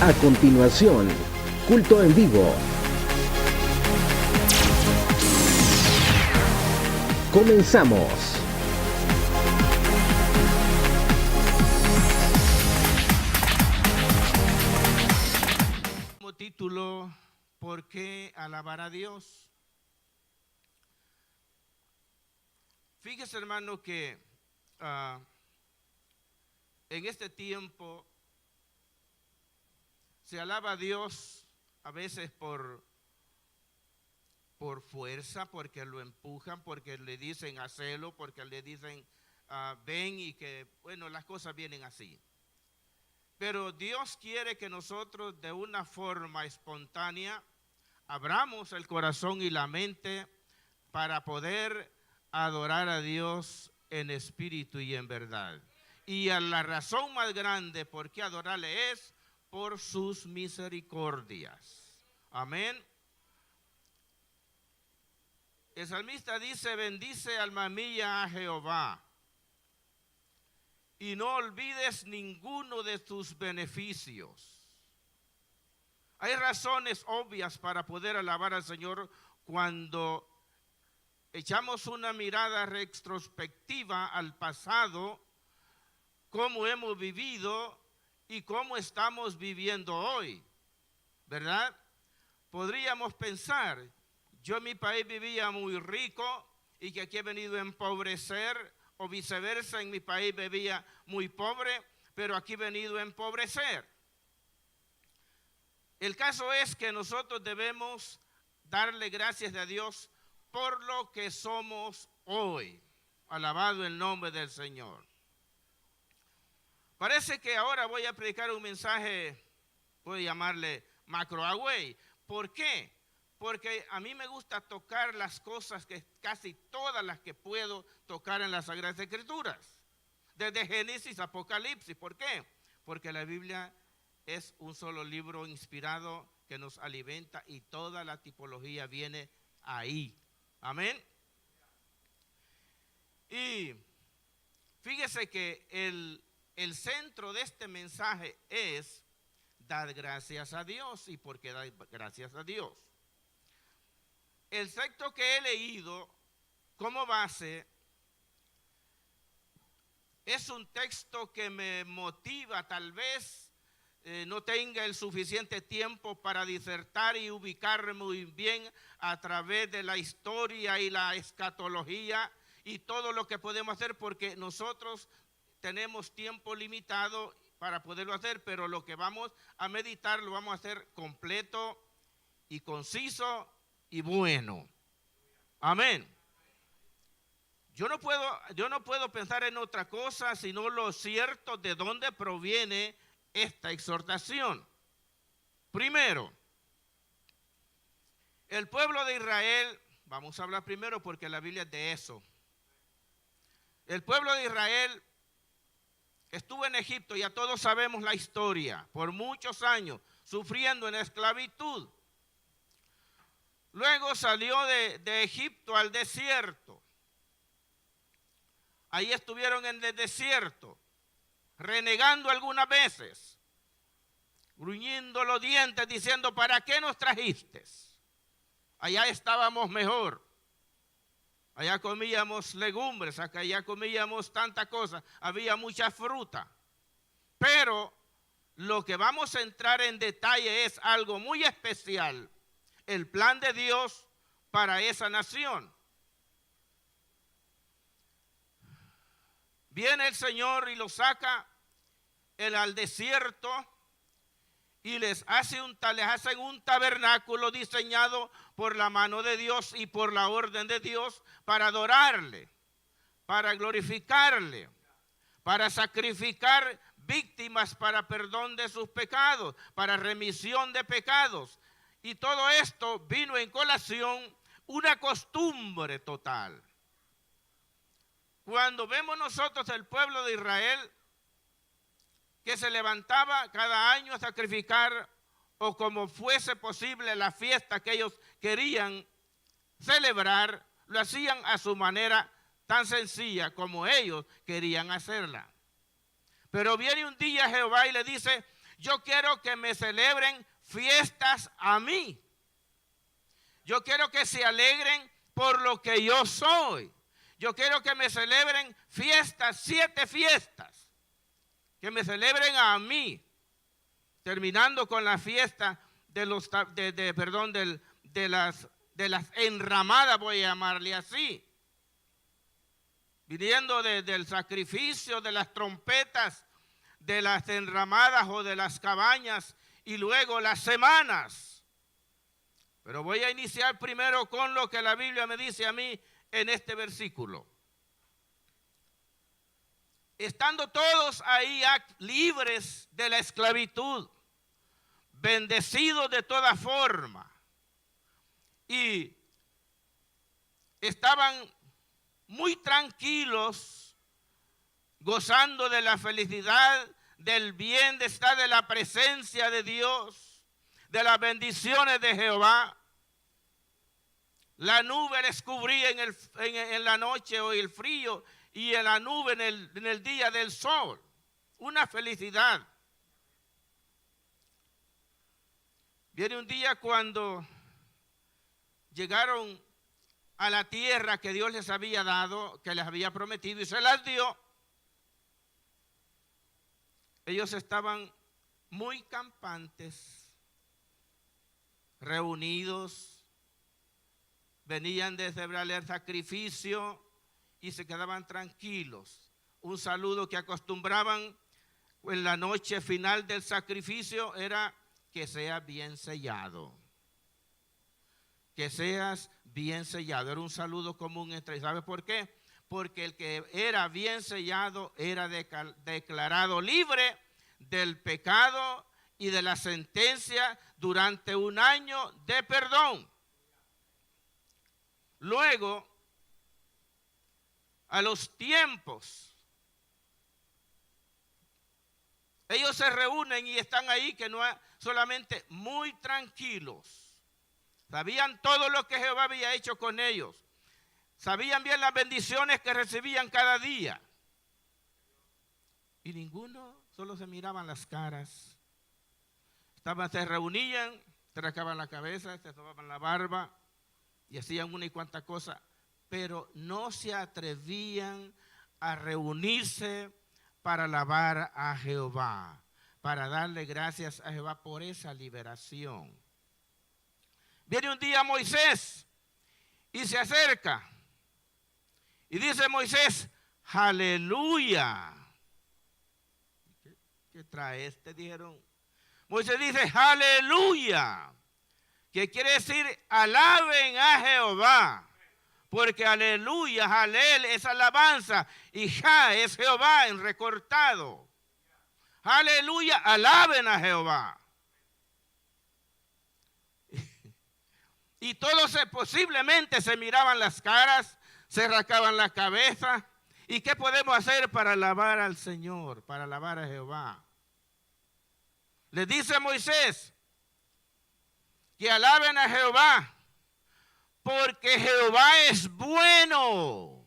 A continuación, culto en vivo. Comenzamos. Como título, ¿por qué alabar a Dios? Fíjese, hermano, que en este tiempo se alaba a Dios a veces por fuerza, porque lo empujan, porque le dicen hacelo, porque le dicen ven, y que, bueno, las cosas vienen así. Pero Dios quiere que nosotros de una forma espontánea abramos el corazón y la mente para poder adorar a Dios en espíritu y en verdad. Y a la razón más grande por qué adorarle es por sus misericordias. Amén. El salmista dice: bendice alma mía a Jehová y no olvides ninguno de tus beneficios. Hay razones obvias para poder alabar al Señor cuando echamos una mirada retrospectiva al pasado, cómo hemos vivido y cómo estamos viviendo hoy, ¿verdad? Podríamos pensar, yo en mi país vivía muy rico y que aquí he venido a empobrecer, o viceversa, en mi país vivía muy pobre, pero aquí he venido a empobrecer. El caso es que nosotros debemos darle gracias a Dios por lo que somos hoy. Alabado el nombre del Señor. Parece que ahora voy a predicar un mensaje, puedo llamarle macroagüey. ¿Por qué? Porque a mí me gusta tocar las cosas, que casi todas las que puedo tocar en las Sagradas Escrituras. Desde Génesis a Apocalipsis. ¿Por qué? Porque la Biblia es un solo libro inspirado que nos alimenta y toda la tipología viene ahí. Amén. Y fíjese que el centro de este mensaje es dar gracias a Dios. ¿Y por qué dar gracias a Dios? El texto que he leído como base es un texto que me motiva. Tal vez no tenga el suficiente tiempo para disertar y ubicarme muy bien a través de la historia y la escatología y todo lo que podemos hacer, porque nosotros tenemos tiempo limitado para poderlo hacer, pero lo que vamos a meditar lo vamos a hacer completo y conciso y bueno. Amén. Yo no puedo pensar en otra cosa sino lo cierto de dónde proviene esta exhortación. Primero, el pueblo de Israel, vamos a hablar primero porque la Biblia es de eso. El pueblo de Israel estuvo en Egipto, ya todos sabemos la historia, por muchos años, sufriendo en esclavitud. Luego salió de Egipto al desierto. Ahí estuvieron en el desierto, renegando algunas veces, gruñendo los dientes, diciendo: ¿para qué nos trajiste? Allá estábamos mejor. Allá comíamos legumbres, acá allá comíamos tanta cosa, había mucha fruta. Pero lo que vamos a entrar en detalle es algo muy especial, el plan de Dios para esa nación. Viene el Señor y los saca al desierto y les hacen un tabernáculo diseñado por la mano de Dios y por la orden de Dios para adorarle, para glorificarle, para sacrificar víctimas para perdón de sus pecados, para remisión de pecados. Y todo esto vino en colación una costumbre total. Cuando vemos nosotros el pueblo de Israel que se levantaba cada año a sacrificar, o como fuese posible la fiesta que ellos querían celebrar, lo hacían a su manera tan sencilla como ellos querían hacerla. Pero viene un día Jehová y le dice: Yo quiero que me celebren fiestas a mí. Yo quiero que se alegren por lo que yo soy. Yo quiero que me celebren fiestas, 7 fiestas. Que me celebren a mí. Terminando con la fiesta de las enramadas, voy a llamarle así. Viniendo del sacrificio, de las trompetas, de las enramadas o de las cabañas, y luego las semanas. Pero voy a iniciar primero con lo que la Biblia me dice a mí en este versículo. Estando todos ahí libres de la esclavitud, bendecidos de toda forma, y estaban muy tranquilos, gozando de la felicidad, del bienestar, de la presencia de Dios, de las bendiciones de Jehová. La nube les cubría en la noche o el frío, y en la nube en el día del sol. Una felicidad. Viene un día cuando llegaron a la tierra que Dios les había dado, que les había prometido, y se las dio. Ellos estaban muy campantes, reunidos, venían de celebrar el sacrificio y se quedaban tranquilos. Un saludo que acostumbraban en la noche final del sacrificio era: que sea bien sellado. Que seas bien sellado. Era un saludo común entre ellos. ¿Sabe por qué? Porque el que era bien sellado era declarado libre del pecado y de la sentencia durante un año de perdón. Luego, a los tiempos, ellos se reúnen y están ahí, que no solamente muy tranquilos. Sabían todo lo que Jehová había hecho con ellos. Sabían bien las bendiciones que recibían cada día. Y ninguno, solo se miraban las caras. Se reunían, se rascaban la cabeza, se tomaban la barba y hacían una y cuanta cosa, pero no se atrevían a reunirse para alabar a Jehová, para darle gracias a Jehová por esa liberación. Viene un día Moisés y se acerca y dice Moisés: aleluya. ¿Qué trae este? Dijeron. Moisés dice: aleluya, que quiere decir alaben a Jehová, porque aleluya, halel es alabanza y ja es Jehová en recortado. Aleluya, alaben a Jehová. Y todos posiblemente se miraban las caras, se rascaban la cabeza. ¿Y qué podemos hacer para alabar al Señor, para alabar a Jehová? Le dice Moisés que alaben a Jehová, porque Jehová es bueno.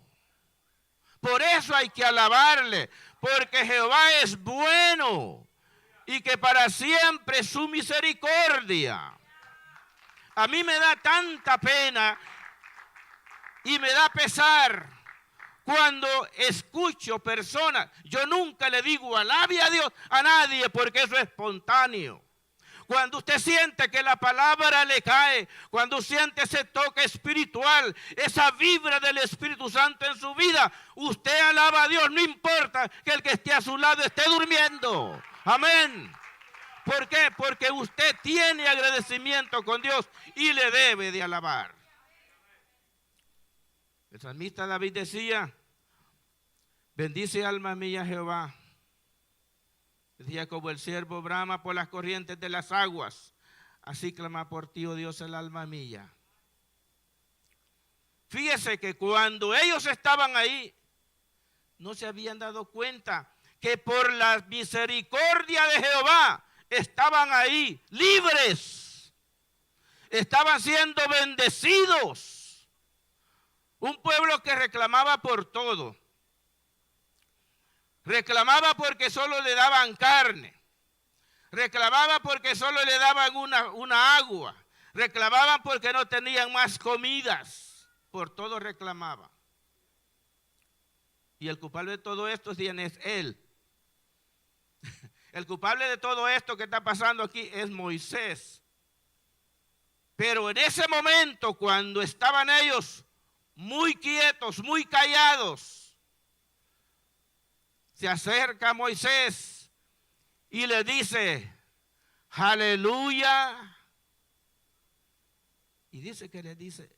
Por eso hay que alabarle, porque Jehová es bueno y que para siempre es su misericordia. A mí me da tanta pena y me da pesar cuando escucho personas. Yo nunca le digo alabe a Dios a nadie, porque eso es espontáneo. Cuando usted siente que la palabra le cae, cuando siente ese toque espiritual, esa vibra del Espíritu Santo en su vida, usted alaba a Dios, no importa que el que esté a su lado esté durmiendo. Amén. ¿Por qué? Porque usted tiene agradecimiento con Dios y le debe de alabar. El salmista David decía: bendice alma mía Jehová. Decía: como el siervo brama por las corrientes de las aguas, así clama por ti, oh Dios, el alma mía. Fíjese que cuando ellos estaban ahí, no se habían dado cuenta que por la misericordia de Jehová estaban ahí libres, estaban siendo bendecidos. Un pueblo que reclamaba por todo. Reclamaba porque solo le daban carne. Reclamaban porque solo le daban una agua. Reclamaban porque no tenían más comidas. Por todo reclamaban. Y el culpable de todo esto es él. El culpable de todo esto que está pasando aquí es Moisés. Pero en ese momento, cuando estaban ellos muy quietos, muy callados, se acerca Moisés y le dice, aleluya. Y dice que le dice,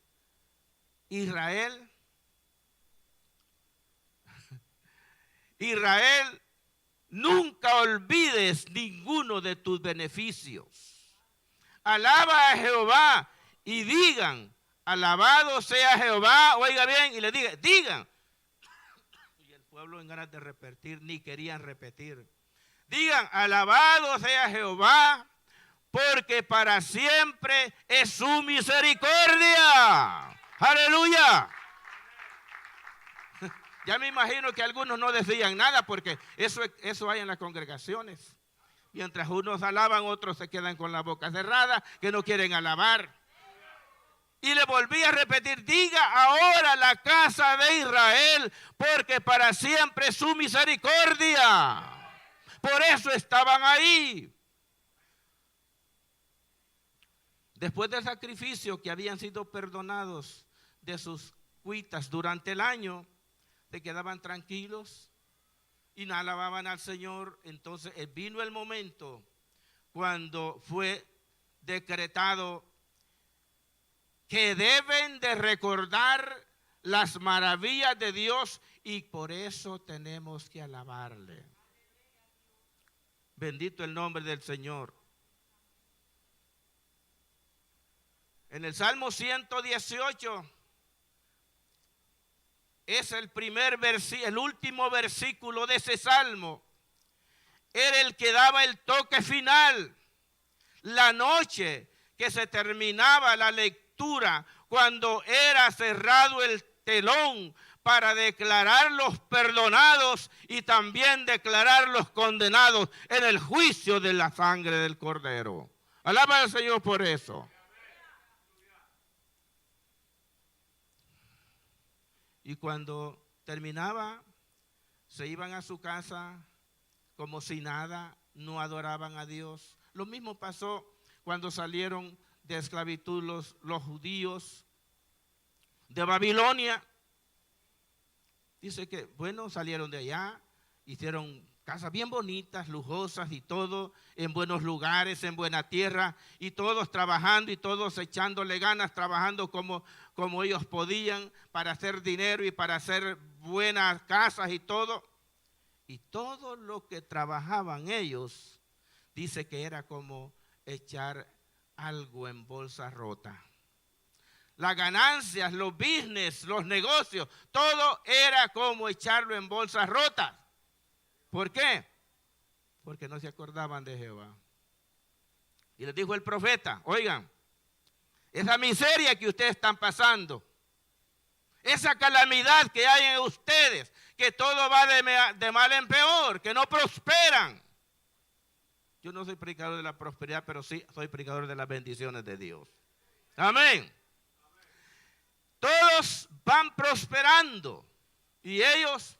Israel, nunca olvides ninguno de tus beneficios. Alaba a Jehová y digan, alabado sea Jehová, oiga bien, y le digan. Y el pueblo en ganas de repetir, ni querían repetir. Digan, alabado sea Jehová, porque para siempre es su misericordia. Aleluya. Ya me imagino que algunos no decían nada porque eso hay en las congregaciones. Mientras unos alaban, otros se quedan con la boca cerrada, que no quieren alabar. Y le volví a repetir, diga ahora la casa de Israel, porque para siempre es su misericordia. Por eso estaban ahí. Después del sacrificio que habían sido perdonados de sus cuitas durante el año, se quedaban tranquilos y no alababan al Señor. Entonces vino el momento cuando fue decretado que deben de recordar las maravillas de Dios y por eso tenemos que alabarle. Bendito el nombre del Señor. En el Salmo 118 es el último versículo de ese salmo. Era el que daba el toque final. La noche que se terminaba la lectura, cuando era cerrado el telón para declarar los perdonados y también declarar los condenados en el juicio de la sangre del Cordero. Alaba al Señor por eso. Y cuando terminaba, se iban a su casa como si nada, no adoraban a Dios. Lo mismo pasó cuando salieron de esclavitud los judíos de Babilonia. Dice que, bueno, salieron de allá, hicieron casas bien bonitas, lujosas y todo, en buenos lugares, en buena tierra, y todos trabajando y todos echándole ganas, trabajando como ellos podían para hacer dinero y para hacer buenas casas y todo. Y todo lo que trabajaban ellos, dice que era como echar algo en bolsa rota. Las ganancias, los business, los negocios, todo era como echarlo en bolsas rotas. ¿Por qué? Porque no se acordaban de Jehová. Y les dijo el profeta, oigan, esa miseria que ustedes están pasando, esa calamidad que hay en ustedes, que todo va de mal en peor, que no prosperan. Yo no soy predicador de la prosperidad, pero sí soy predicador de las bendiciones de Dios. Amén. Todos van prosperando y ellos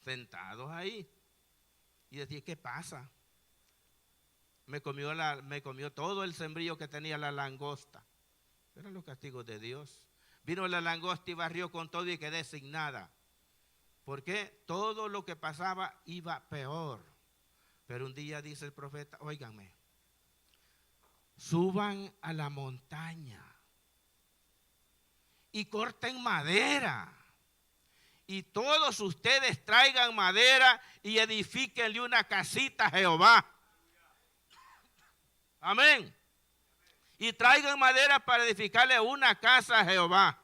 sentados ahí. Y decía, ¿qué pasa? Me comió todo el sembrillo que tenía la langosta. Eran los castigos de Dios. Vino la langosta y barrió con todo y quedé sin nada. ¿Por qué? Todo lo que pasaba iba peor. Pero un día dice el profeta, óiganme, suban a la montaña y corten madera. Y todos ustedes traigan madera y edifíquenle una casita a Jehová. Amén. Y traigan madera para edificarle una casa a Jehová.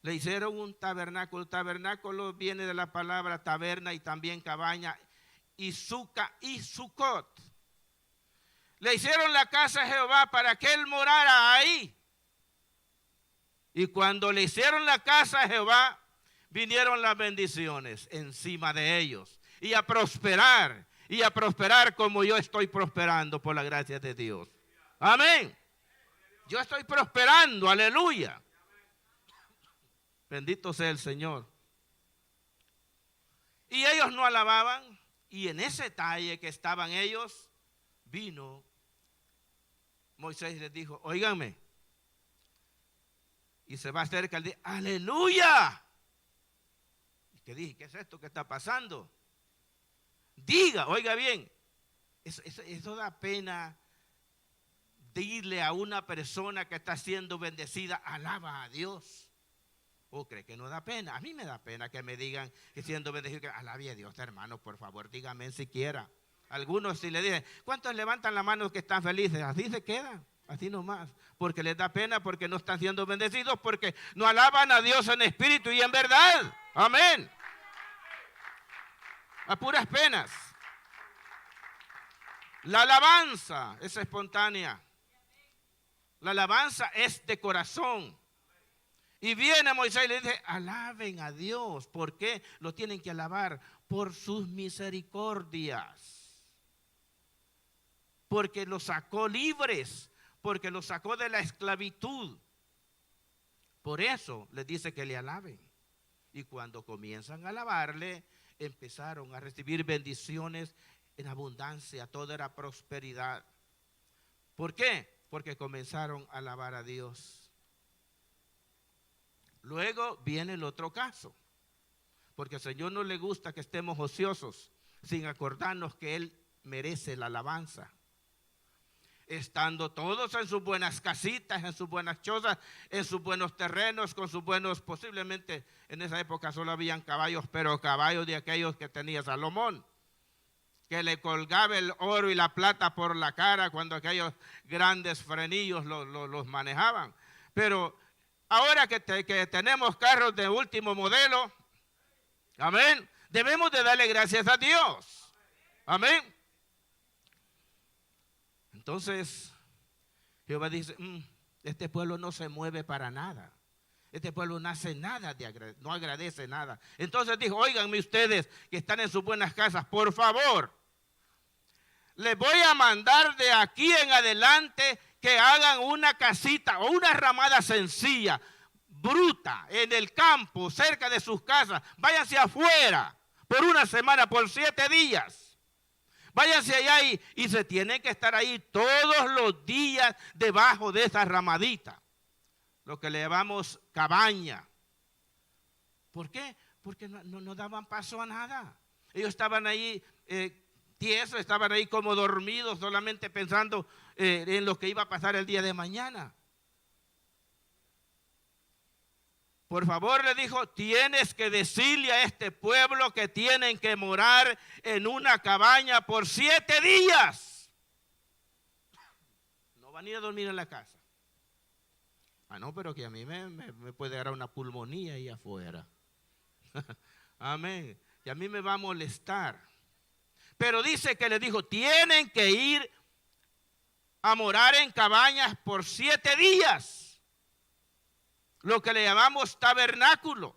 Le hicieron un tabernáculo. El tabernáculo viene de la palabra taberna y también cabaña. Y Suca y Sucot. Le hicieron la casa a Jehová para que él morara ahí. Y cuando le hicieron la casa a Jehová, vinieron las bendiciones encima de ellos. y a prosperar. Y a prosperar como yo estoy prosperando por la gracia de Dios. Amén. Yo estoy prosperando, aleluya. Bendito sea el Señor. Y ellos no alababan. Y en ese talle que estaban ellos, vino Moisés y les dijo, óiganme. Y se va acerca y dice, aleluya. ¿Y qué dije? ¿Qué es esto que está pasando? Diga, oiga bien, eso da pena decirle a una persona que está siendo bendecida, alaba a Dios. ¿O cree que no da pena? A mí me da pena que me digan que siendo bendecido, que alabe a Dios, hermano, por favor, dígame siquiera. Algunos si le dicen, ¿cuántos levantan la mano que están felices? Así se quedan, así nomás, porque les da pena, porque no están siendo bendecidos, porque no alaban a Dios en espíritu y en verdad. Amén. A puras penas. La alabanza es espontánea. La alabanza es de corazón. Y viene Moisés y le dice, alaben a Dios. ¿Por qué lo tienen que alabar? Por sus misericordias. Porque los sacó libres, porque los sacó de la esclavitud. Por eso les dice que le alaben. Y cuando comienzan a alabarle, empezaron a recibir bendiciones en abundancia, toda era prosperidad. ¿Por qué? Porque comenzaron a alabar a Dios. Luego viene el otro caso, porque al Señor no le gusta que estemos ociosos sin acordarnos que Él merece la alabanza. Estando todos en sus buenas casitas, en sus buenas chozas, en sus buenos terrenos, con sus buenos, posiblemente en esa época solo habían caballos, pero caballos de aquellos que tenía Salomón, que le colgaba el oro y la plata por la cara cuando aquellos grandes frenillos los manejaban. Pero ahora que tenemos carros de último modelo, amén, debemos de darle gracias a Dios. Amén. Entonces, Jehová dice, este pueblo no se mueve para nada. Este pueblo no hace nada, no agradece nada. Entonces dijo, óiganme ustedes que están en sus buenas casas, por favor, les voy a mandar de aquí en adelante que hagan una casita o una ramada sencilla, bruta, en el campo, cerca de sus casas. Váyanse afuera por una semana, por 7 días. Váyanse allá y se tienen que estar ahí todos los días debajo de esa ramadita, lo que le llamamos cabaña. ¿Por qué? Porque no daban paso a nada. Ellos estaban ahí tiesos, estaban ahí como dormidos, solamente pensando en lo que iba a pasar el día de mañana. Por favor, le dijo, tienes que decirle a este pueblo que tienen que morar en una cabaña por 7 días. No van a ir a dormir en la casa. Ah, no, pero que a mí me puede dar una pulmonía ahí afuera. Amén. Y a mí me va a molestar. Pero dice que le dijo, tienen que ir a morar en cabañas por 7 días. Lo que le llamamos tabernáculo.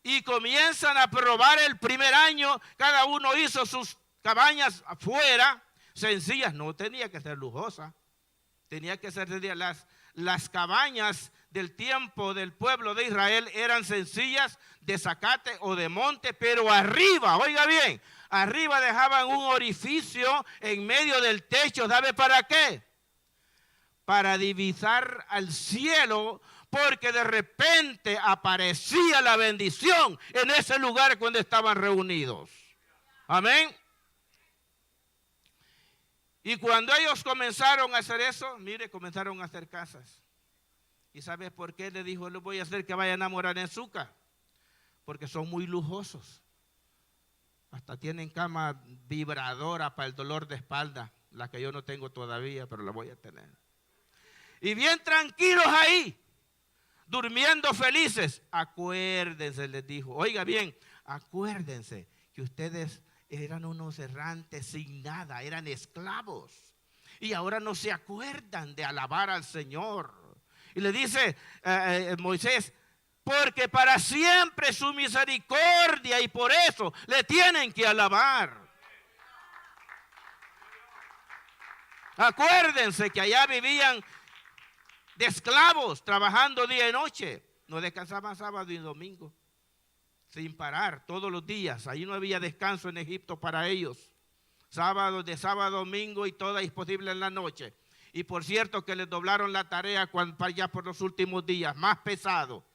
Y comienzan a probar el primer año. Cada uno hizo sus cabañas afuera, sencillas. No tenía que ser lujosa. Tenía que ser sencillas. Las cabañas del tiempo del pueblo de Israel eran sencillas, de zacate o de monte, pero arriba, oiga bien, arriba dejaban un orificio en medio del techo. ¿Sabe para qué? Para divisar al cielo, porque de repente aparecía la bendición en ese lugar cuando estaban reunidos. Amén. Y cuando ellos comenzaron a hacer eso, mire, comenzaron a hacer casas. ¿Y sabes por qué? Le dijo, les voy a hacer que vayan a morar en Suca, porque son muy lujosos. Hasta tienen cama vibradora para el dolor de espalda, la que yo no tengo todavía, pero la voy a tener. Y bien tranquilos ahí, durmiendo felices. Acuérdense, les dijo, oiga bien, acuérdense que ustedes eran unos errantes sin nada, eran esclavos. Y ahora no se acuerdan de alabar al Señor. Y le dice Moisés, porque para siempre su misericordia y por eso le tienen que alabar. Acuérdense que allá vivían de esclavos trabajando día y noche. No descansaban sábado y domingo, sin parar, todos los días. Ahí no había descanso en Egipto para ellos. De sábado a domingo y todo es posible en la noche. Y por cierto que les doblaron la tarea ya por los últimos días, más pesado.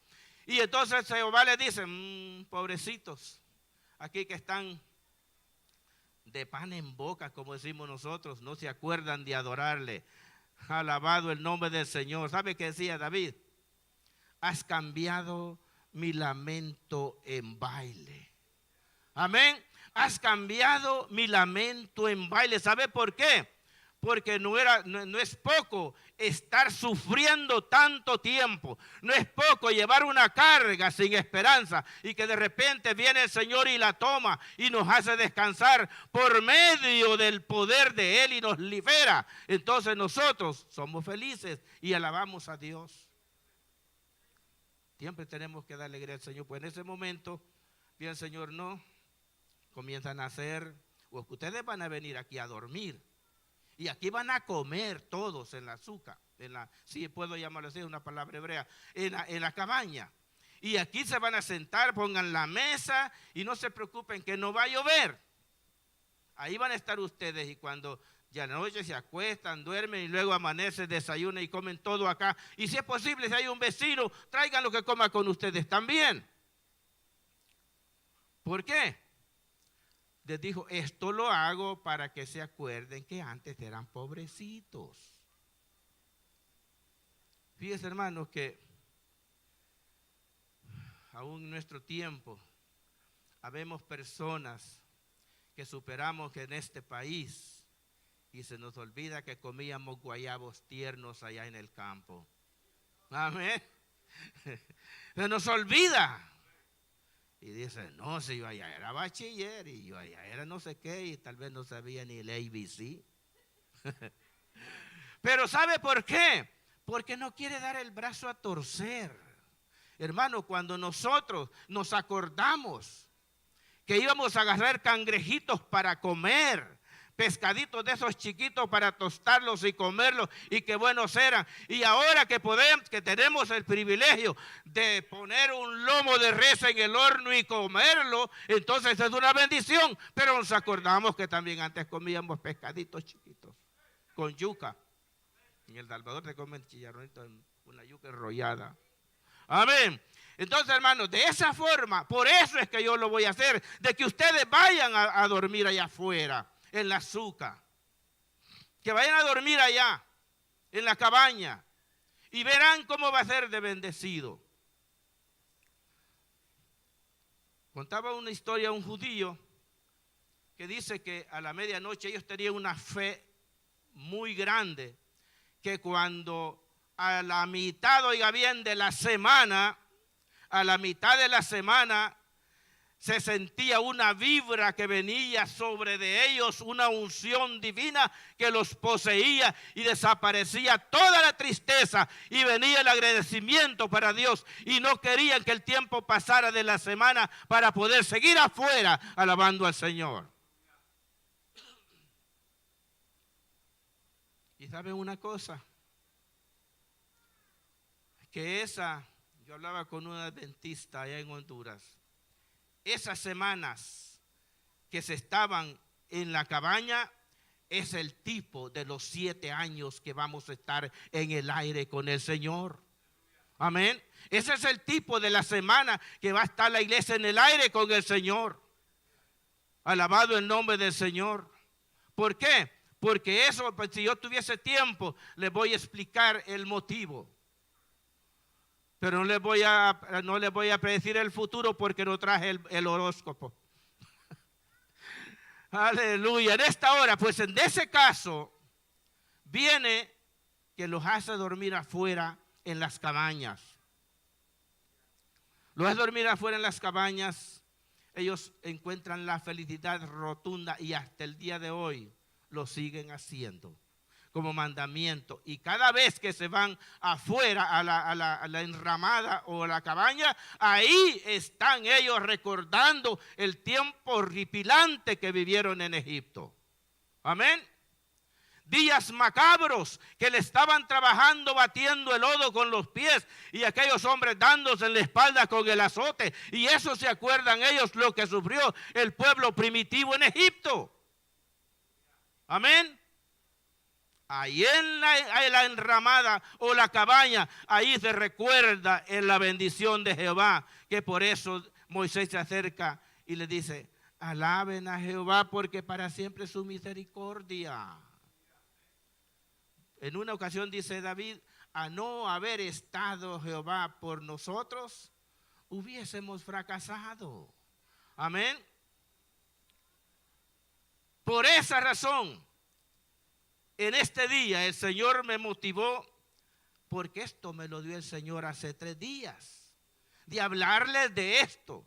Y entonces Jehová le dice, pobrecitos, aquí que están de pan en boca, como decimos nosotros, no se acuerdan de adorarle. Alabado el nombre del Señor. ¿Sabe qué decía David? Has cambiado mi lamento en baile. Amén. Has cambiado mi lamento en baile. ¿Sabe por qué? Porque no es poco estar sufriendo tanto tiempo. No es poco llevar una carga sin esperanza y que de repente viene el Señor y la toma y nos hace descansar por medio del poder de Él y nos libera. Entonces nosotros somos felices y alabamos a Dios. Siempre tenemos que darle gracias al Señor. Pues en ese momento, bien, el Señor no. Comienzan a hacer, o que ustedes van a venir aquí a dormir. Y aquí van a comer todos en la azúcar, si puedo llamarlo así, una palabra hebrea, en la cabaña. Y aquí se van a sentar, pongan la mesa y no se preocupen que no va a llover. Ahí van a estar ustedes y cuando ya la noche se acuestan, duermen y luego amanece, desayunan y comen todo acá. Y si es posible, si hay un vecino, traigan lo que coma con ustedes también. ¿Por qué? Les dijo, esto lo hago para que se acuerden que antes eran pobrecitos. Fíjense, hermanos, que aún en nuestro tiempo habemos personas que superamos en este país y se nos olvida que comíamos guayabos tiernos allá en el campo. Amén. Se nos olvida. Y dice, no, si yo allá era bachiller y yo allá era no sé qué y tal vez no sabía ni el ABC. Pero ¿sabe por qué? Porque no quiere dar el brazo a torcer. Hermano, cuando nosotros nos acordamos que íbamos a agarrar cangrejitos para comer, pescaditos de esos chiquitos para tostarlos y comerlos y qué buenos eran. Y ahora que tenemos el privilegio de poner un lomo de res en el horno y comerlo, entonces es una bendición. Pero nos acordamos que también antes comíamos pescaditos chiquitos con yuca. En El Salvador se comen chicharronitos con la yuca enrollada. Amén. Entonces, hermanos, de esa forma, por eso es que yo lo voy a hacer, de que ustedes vayan a dormir allá afuera, en la azúcar, que vayan a dormir allá, en la cabaña, y verán cómo va a ser de bendecido. Contaba una historia un judío que dice que a la medianoche ellos tenían una fe muy grande, que cuando a la mitad, oiga bien, de la semana, a la mitad de la semana, se sentía una vibra que venía sobre de ellos, una unción divina que los poseía y desaparecía toda la tristeza y venía el agradecimiento para Dios y no querían que el tiempo pasara de la semana para poder seguir afuera alabando al Señor. Y saben una cosa, que yo hablaba con una adventista allá en Honduras. Esas semanas que se estaban en la cabaña es el tipo de los 7 años que vamos a estar en el aire con el Señor. Amén. Ese es el tipo de la semana que va a estar la iglesia en el aire con el Señor. Alabado el nombre del Señor. ¿Por qué? Porque eso, pues, si yo tuviese tiempo, les voy a explicar el motivo. Pero no les voy a predecir el futuro porque no traje el horóscopo. Aleluya. En esta hora, pues en ese caso, viene que los hace dormir afuera en las cabañas. Los hace dormir afuera en las cabañas. Ellos encuentran la felicidad rotunda y hasta el día de hoy lo siguen haciendo. como mandamiento. Y cada vez que se van afuera a la enramada o a la cabaña, ahí están ellos recordando el tiempo horripilante que vivieron en Egipto. Amén. Días macabros que le estaban trabajando, batiendo el lodo con los pies, y aquellos hombres dándose en la espalda con el azote. Y eso se acuerdan ellos lo que sufrió el pueblo primitivo en Egipto. Amén. Ahí en la enramada o la cabaña, ahí se recuerda en la bendición de Jehová, que por eso Moisés se acerca y le dice: alaben a Jehová porque para siempre es su misericordia. En una ocasión dice David: a no haber estado Jehová por nosotros, hubiésemos fracasado. Amén. Por esa razón, en este día el Señor me motivó, porque esto me lo dio el Señor hace 3 días, de hablarles de esto.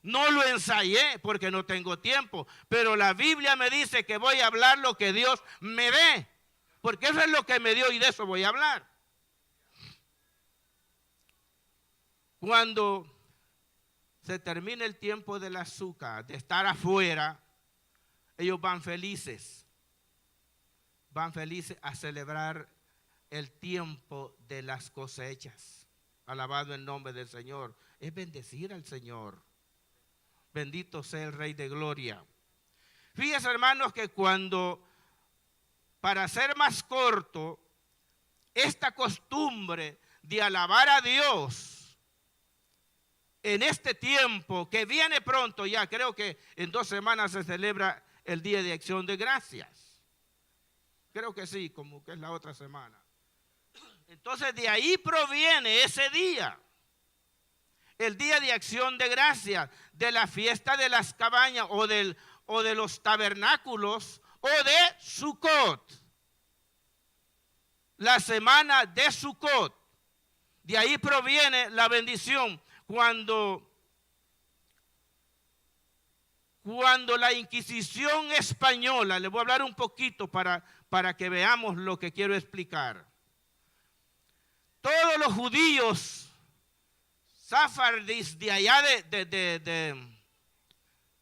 No lo ensayé porque no tengo tiempo, pero la Biblia me dice que voy a hablar lo que Dios me dé, porque eso es lo que me dio y de eso voy a hablar. Cuando se termine el tiempo del azúcar, de estar afuera, ellos van felices a celebrar el tiempo de las cosechas. Alabado el nombre del Señor. Es bendecir al Señor. Bendito sea el Rey de Gloria. Fíjense, hermanos, que para ser más corto, esta costumbre de alabar a Dios en este tiempo que viene pronto, ya creo que en 2 semanas se celebra el Día de Acción de Gracias. Creo que sí, como que es la otra semana. Entonces de ahí proviene ese día. El Día de Acción de Gracias, de la fiesta de las cabañas o de los tabernáculos o de Sukkot. La semana de Sukkot. De ahí proviene la bendición. Cuando la Inquisición española, les voy a hablar un poquito para que veamos lo que quiero explicar. Todos los judíos safardis de allá de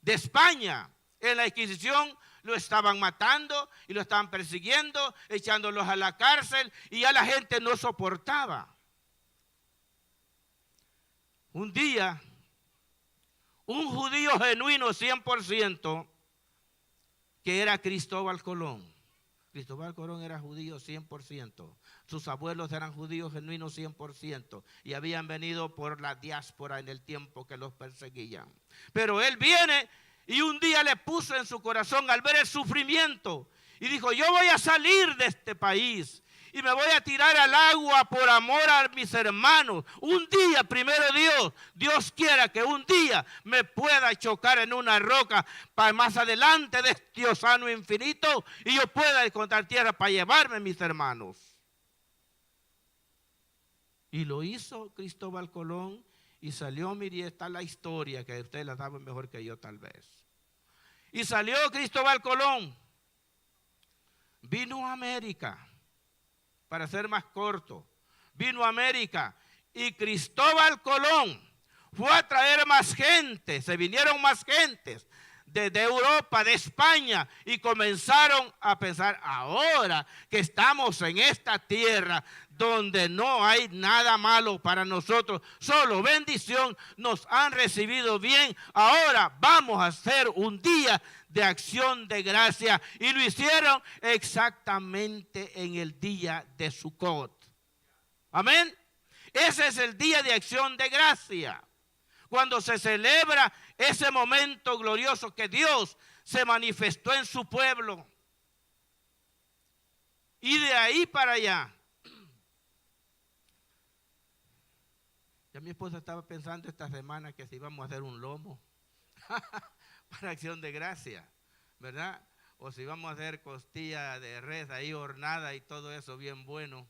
España, en la Inquisición lo estaban matando y lo estaban persiguiendo, echándolos a la cárcel, y ya la gente no soportaba. Un día, un judío genuino 100%, que era Cristóbal Colón. Cristóbal Colón era judío 100%. Sus abuelos eran judíos genuinos 100% y habían venido por la diáspora en el tiempo que los perseguían. Pero él viene y un día le puso en su corazón al ver el sufrimiento y dijo: yo voy a salir de este país y me voy a tirar al agua por amor a mis hermanos. Un día, primero Dios quiera que un día me pueda chocar en una roca para más adelante de este océano infinito y yo pueda encontrar tierra para llevarme a mis hermanos. Y lo hizo Cristóbal Colón y salió, mire, está la historia que ustedes la saben mejor que yo tal vez. Y salió Cristóbal Colón, vino a América. Para ser más corto, vino a América y Cristóbal Colón fue a traer más gente, se vinieron más gentes de Europa, de España, y comenzaron a pensar: ahora que estamos en esta tierra donde no hay nada malo para nosotros, solo bendición, nos han recibido bien, ahora vamos a hacer un día de acción de gracia, y lo hicieron exactamente en el día de Sukkot. Amén. Ese es el día de acción de gracia, cuando se celebra ese momento glorioso que Dios se manifestó en su pueblo. Y de ahí para allá, ya mi esposa estaba pensando esta semana que si íbamos a hacer un lomo para acción de gracia, ¿verdad? O si vamos a hacer costilla de res ahí hornada y todo eso bien bueno.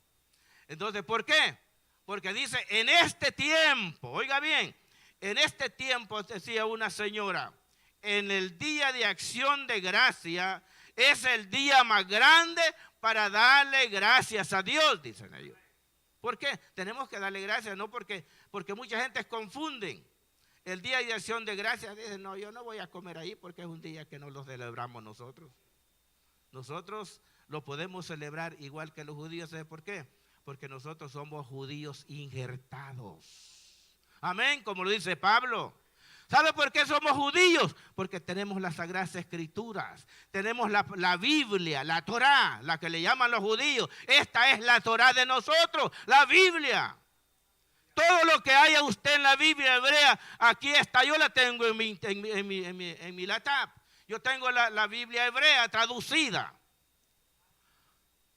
Entonces, ¿por qué? Porque dice: en este tiempo, oiga bien, en este tiempo, decía una señora, en el día de acción de gracia es el día más grande para darle gracias a Dios, dicen ellos. ¿Por qué? Tenemos que darle gracias, no porque mucha gente confunden. El día de acción de gracias, dicen, no, yo no voy a comer ahí porque es un día que no lo celebramos nosotros. Nosotros lo podemos celebrar igual que los judíos. ¿Sabe por qué? Porque nosotros somos judíos injertados. Amén, como lo dice Pablo. ¿Sabe por qué somos judíos? Porque tenemos las Sagradas Escrituras, tenemos la Biblia, la Torá, la que le llaman los judíos. Esta es la Torá de nosotros, la Biblia. Todo lo que haya usted en la Biblia hebrea, aquí está. Yo la tengo en mi laptop. Yo tengo la Biblia hebrea traducida.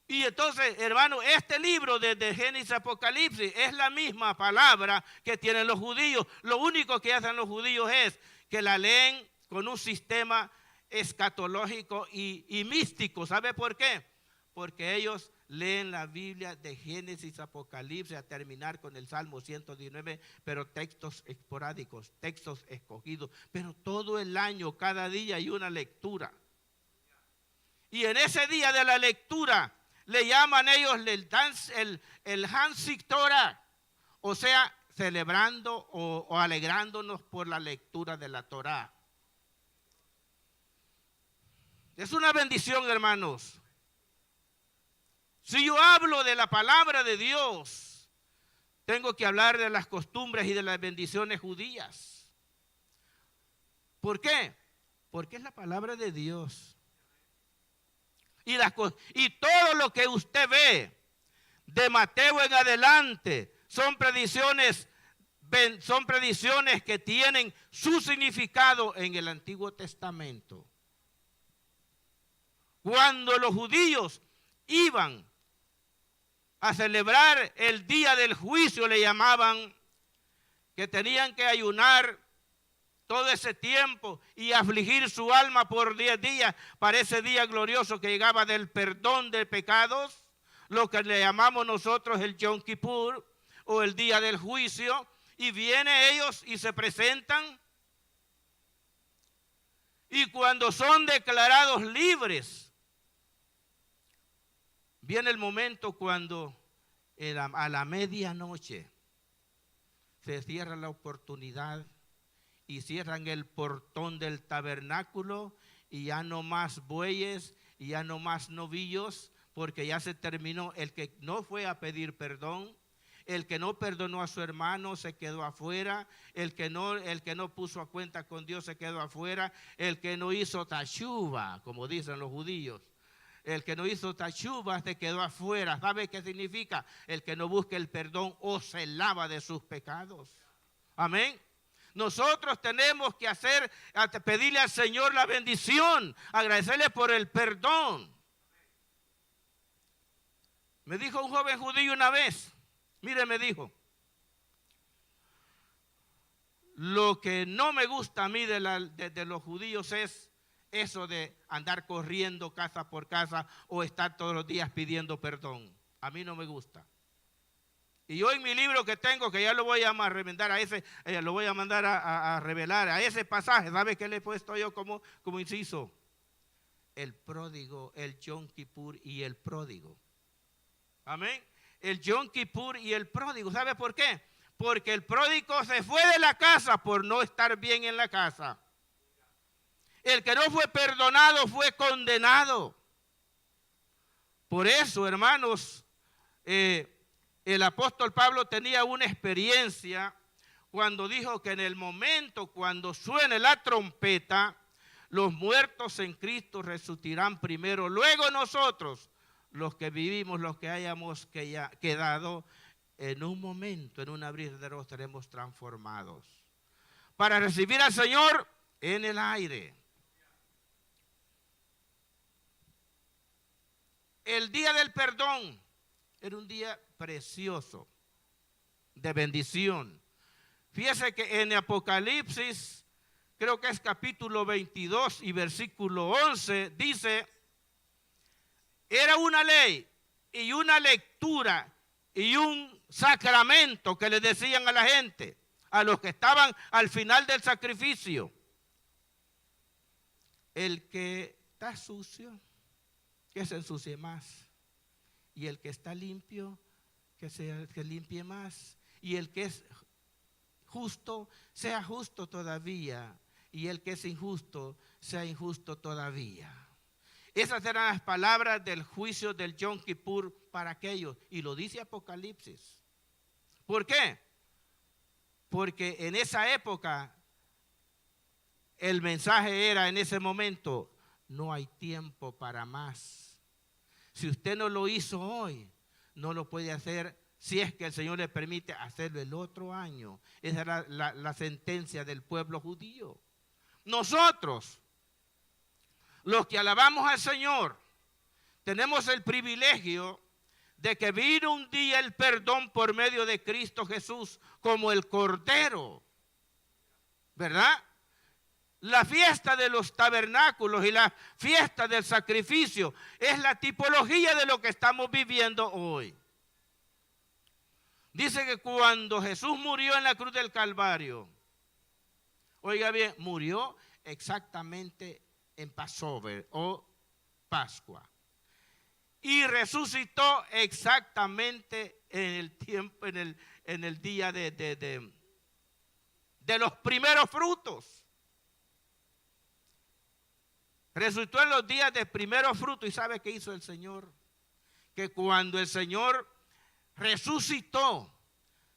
Y entonces, hermano, este libro de Génesis Apocalipsis es la misma palabra que tienen los judíos. Lo único que hacen los judíos es que la leen con un sistema escatológico y místico. ¿Sabe por qué? Porque ellos leen la Biblia de Génesis Apocalipsis a terminar con el Salmo 119, pero textos esporádicos, textos escogidos, pero todo el año, cada día hay una lectura. Y en ese día de la lectura le llaman ellos el Hansik Torah, o sea, celebrando o alegrándonos por la lectura de la Torah. Es una bendición, hermanos. Si yo hablo de la palabra de Dios, tengo que hablar de las costumbres y de las bendiciones judías. ¿Por qué? Porque es la palabra de Dios. Y todo lo que usted ve de Mateo en adelante son predicciones que tienen su significado en el Antiguo Testamento. Cuando los judíos iban a celebrar el día del juicio, le llamaban, que tenían que ayunar todo ese tiempo y afligir su alma por 10 días para ese día glorioso que llegaba del perdón de pecados, lo que le llamamos nosotros el Yom Kippur o el día del juicio. Y vienen ellos y se presentan, y cuando son declarados libres, viene el momento cuando a la medianoche se cierra la oportunidad y cierran el portón del tabernáculo, y ya no más bueyes y ya no más novillos, porque ya se terminó. El que no fue a pedir perdón, el que no perdonó a su hermano se quedó afuera, el que no puso a cuenta con Dios se quedó afuera, el que no hizo tashuva, como dicen los judíos, el que no hizo tashuva se quedó afuera. ¿Sabe qué significa? El que no busca el perdón o se lava de sus pecados. Amén. Nosotros tenemos que pedirle al Señor la bendición, agradecerle por el perdón. Me dijo un joven judío una vez, mire, me dijo, lo que no me gusta a mí de los judíos es eso de andar corriendo casa por casa o estar todos los días pidiendo perdón. A mí no me gusta. Y yo en mi libro que tengo, que ya lo voy a remendar lo voy a mandar a revelar a ese pasaje. ¿Sabe qué le he puesto yo como inciso? El pródigo, el Yom Kippur y el pródigo. Amén. El Yom Kippur y el pródigo. ¿Sabe por qué? Porque el pródigo se fue de la casa por no estar bien en la casa. El que no fue perdonado fue condenado. Por eso, hermanos, el apóstol Pablo tenía una experiencia cuando dijo que en el momento cuando suene la trompeta, los muertos en Cristo resucitarán primero, luego nosotros, los que vivimos, los que hayamos quedado, en un momento, en un abrir de ojos, seremos transformados para recibir al Señor en el aire. El día del perdón era un día precioso, de bendición. Fíjese que en Apocalipsis, creo que es capítulo 22 y versículo 11, dice, era una ley y una lectura y un sacramento que le decían a la gente, a los que estaban al final del sacrificio. El que está sucio, que se ensucie más. Y el que está limpio, que limpie más. Y el que es justo, sea justo todavía. Y el que es injusto, sea injusto todavía. Esas eran las palabras del juicio del Yom Kippur para aquellos. Y lo dice Apocalipsis. ¿Por qué? Porque en esa época el mensaje era en ese momento, no hay tiempo para más. Si usted no lo hizo hoy, no lo puede hacer si es que el Señor le permite hacerlo el otro año. Esa era la sentencia del pueblo judío. Nosotros, los que alabamos al Señor, tenemos el privilegio de que vino un día el perdón por medio de Cristo Jesús como el Cordero, ¿verdad? La fiesta de los tabernáculos y la fiesta del sacrificio es la tipología de lo que estamos viviendo hoy. Dice que cuando Jesús murió en la cruz del Calvario, oiga bien, murió exactamente en Passover o Pascua. Y resucitó exactamente en el tiempo, en el día de los primeros frutos. Resucitó en los días de primeros frutos. ¿Y sabe qué hizo el Señor? Que cuando el Señor resucitó,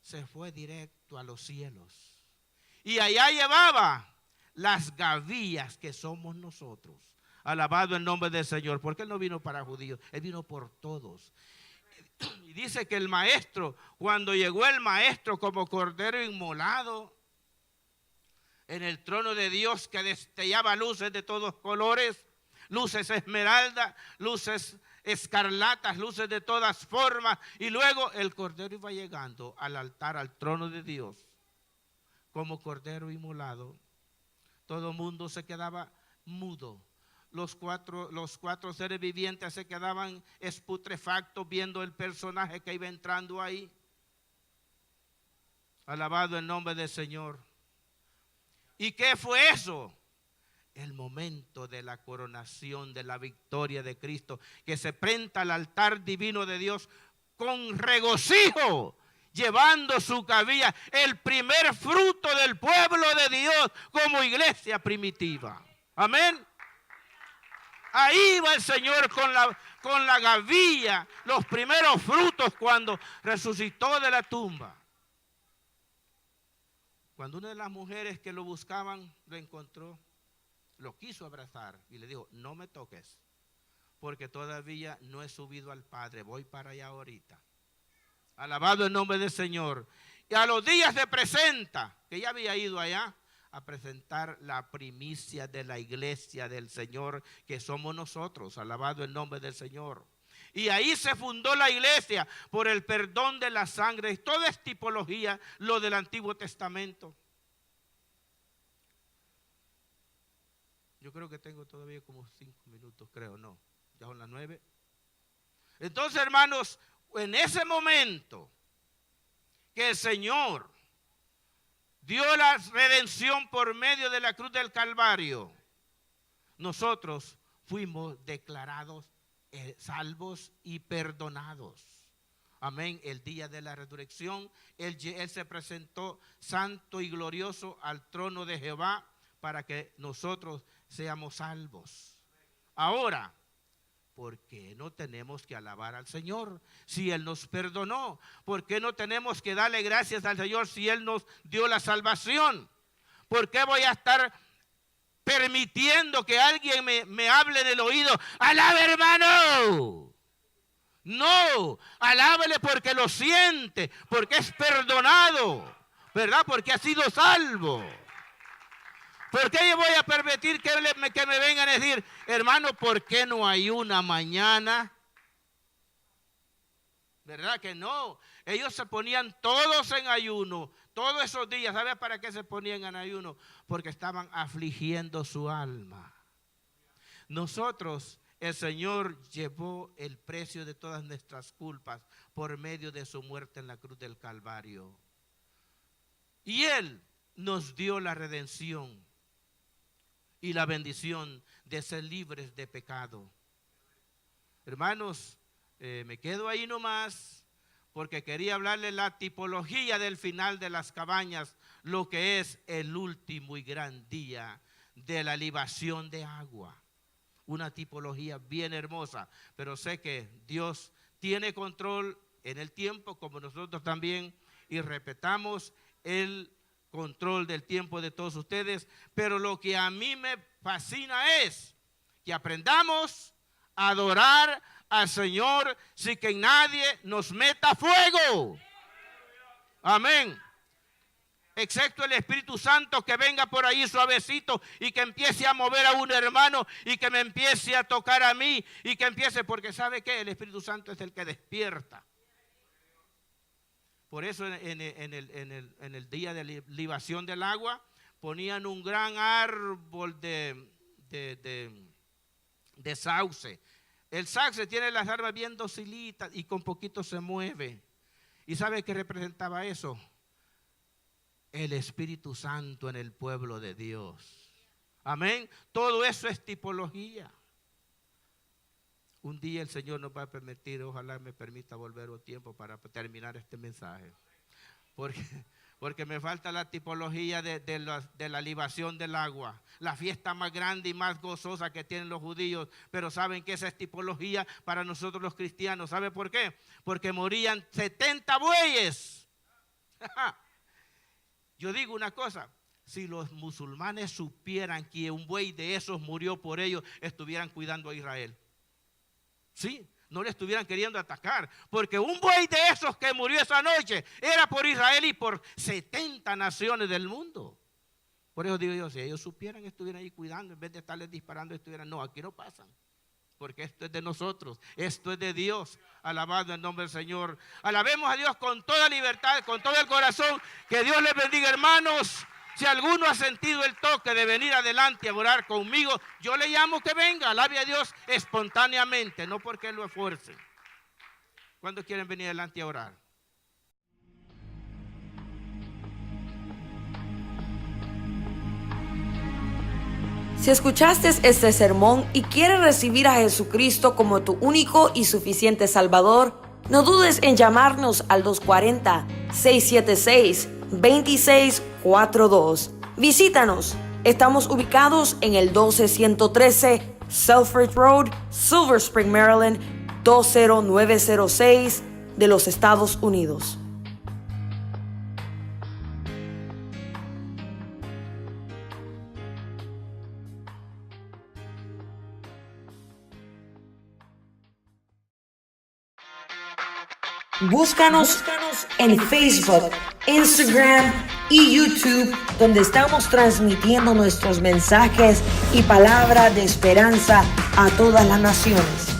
se fue directo a los cielos. Y allá llevaba las gavillas que somos nosotros. Alabado el nombre del Señor, porque Él no vino para judíos, Él vino por todos. Y dice que el maestro, cuando llegó el maestro como cordero inmolado, en el trono de Dios que destellaba luces de todos colores, luces esmeralda, luces escarlatas, luces de todas formas, y luego el cordero iba llegando al altar, al trono de Dios, como cordero inmolado. Todo el mundo se quedaba mudo. Los cuatro seres vivientes se quedaban putrefactos viendo el personaje que iba entrando ahí. Alabado el nombre del Señor. ¿Y qué fue eso? El momento de la coronación, de la victoria de Cristo, que se presenta al altar divino de Dios con regocijo, llevando su cabilla, el primer fruto del pueblo de Dios como iglesia primitiva. Amén. Ahí va el Señor con la gavilla, los primeros frutos cuando resucitó de la tumba. Cuando una de las mujeres que lo buscaban lo encontró, lo quiso abrazar y le dijo, no me toques, porque todavía no he subido al Padre, voy para allá ahorita. Alabado el nombre del Señor. Y a los días se presenta, que ya había ido allá, a presentar la primicia de la iglesia del Señor, que somos nosotros. Alabado el nombre del Señor. Y ahí se fundó la iglesia por el perdón de la sangre. Toda es tipología, lo del Antiguo Testamento. Yo creo que tengo todavía como 5 minutos, creo, no. Ya son las 9. Entonces, hermanos, en ese momento que el Señor dio la redención por medio de la cruz del Calvario, nosotros fuimos declarados salvos y perdonados. Amén. El día de la resurrección, él se presentó santo y glorioso al trono de Jehová para que nosotros seamos salvos. Ahora, ¿por qué no tenemos que alabar al Señor si Él nos perdonó? ¿Por qué no tenemos que darle gracias al Señor si Él nos dio la salvación? ¿Por qué voy a estar permitiendo que alguien me hable en el oído? ¡Alabe, hermano! No, alábele porque lo siente, porque es perdonado, ¿verdad? Porque ha sido salvo. ¿Por qué yo voy a permitir que me vengan a decir, hermano, ¿por qué no hay una mañana? ¿Verdad que no? Ellos se ponían todos en ayuno, todos esos días. ¿Sabes para qué se ponían en ayuno? Porque estaban afligiendo su alma. Nosotros, el Señor llevó el precio de todas nuestras culpas por medio de su muerte en la cruz del Calvario. Y Él nos dio la redención y la bendición de ser libres de pecado. Hermanos, Me quedo ahí nomás porque quería hablarle la tipología del final de las cabañas, lo que es el último y gran día de la libación de agua. Una tipología bien hermosa, pero sé que Dios tiene control en el tiempo, como nosotros también, y respetamos el control del tiempo de todos ustedes, pero lo que a mí me fascina es que aprendamos a adorar al Señor sin que nadie nos meta fuego. Amén. Excepto el Espíritu Santo que venga por ahí suavecito y que empiece a mover a un hermano y que me empiece a tocar a mí y que empiece, porque ¿sabe qué? El Espíritu Santo es el que despierta. Por eso en el día de libación del agua ponían un gran árbol de sauce. El sauce tiene las ramas bien docilitas y con poquito se mueve. ¿Y sabe qué representaba eso? El Espíritu Santo en el pueblo de Dios. Amén. Todo eso es tipología. Un día el Señor nos va a permitir, ojalá me permita volver un tiempo para terminar este mensaje. Porque me falta la tipología de la libación del agua, la fiesta más grande y más gozosa que tienen los judíos, pero saben que esa es tipología para nosotros los cristianos. ¿Sabe por qué? Porque morían 70 bueyes. Yo digo una cosa, si los musulmanes supieran que un buey de esos murió por ellos, estuvieran cuidando a Israel. Sí, no le estuvieran queriendo atacar, porque un buey de esos que murió esa noche era por Israel y por 70 naciones del mundo. Por eso digo yo, si ellos supieran, estuvieran ahí cuidando, en vez de estarles disparando, estuvieran, no, aquí no pasan, porque esto es de nosotros, esto es de Dios. Alabado el nombre del Señor. Alabemos a Dios con toda libertad, con todo el corazón. Que Dios les bendiga, hermanos. Si alguno ha sentido el toque de venir adelante a orar conmigo, yo le llamo que venga, alabe a Dios espontáneamente, no porque lo esfuerce. ¿Cuándo quieren venir adelante a orar? Si escuchaste este sermón y quieres recibir a Jesucristo como tu único y suficiente Salvador, no dudes en llamarnos al 240-676-2642. Visítanos. Estamos ubicados en el 12113 Selfridge Road, Silver Spring, Maryland, 20906 de los Estados Unidos. Búscanos en Facebook, Instagram y YouTube, donde estamos transmitiendo nuestros mensajes y palabras de esperanza a todas las naciones.